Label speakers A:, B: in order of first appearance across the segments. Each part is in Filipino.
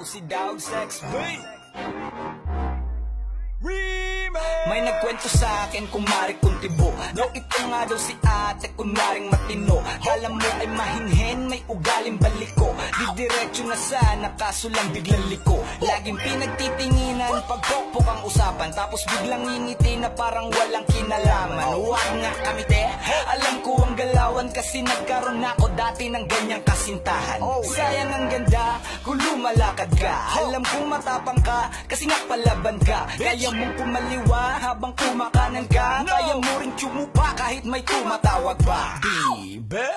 A: Si Dog Sex Boy. May nagkwento sa akin kumari kung tibo na ito nga daw si ate kunwaring matino. Kala mo ay mahinhen, may ugaling baliko. Didiretso na sana kaso lang biglang liko. Laging pinagtitinginan pagpokpok ang usapan, tapos biglang ngingiti na parang walang kinalaman. Huwag nga kami te, alam ko ang galawan kasi nagkaroon ako dati ng ganyang kasintahan. Sayang ang ganda kung lumalakad ka. Alam kong matapang ka kasi nga palaban ka. Kaya mong kumaliwa habang kumakanan ka. Kaya mo rin tsumupa kahit may tumatawag pa. Diba?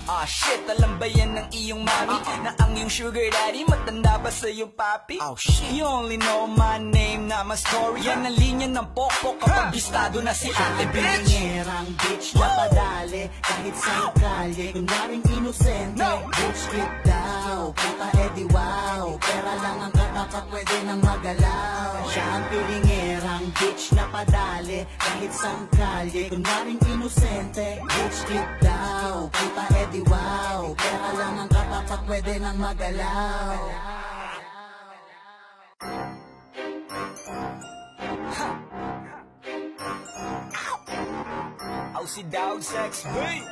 A: Ah shit, alam ba yan ng iyong mami? Na ang iyong sugar daddy matanda ba sa iyong papi? Oh shit, you only know my name, not my story. Yan ang linya ng pokpok kapag bistado na si ate bitch.
B: Binyerang bitch na padali kahit sa kalye. Kunwaring inosente, bitch hit daw. Puta edi wow, pera lang ang katapat pwede nang magalaw. Siya ang pilingerang bitch na padali kahit sa kalye. Kunwaring inosente, bitch hit daw. Puta edi wow, pera lang ang katapat pwede nang magalaw.
A: Si Dog Sex Boy.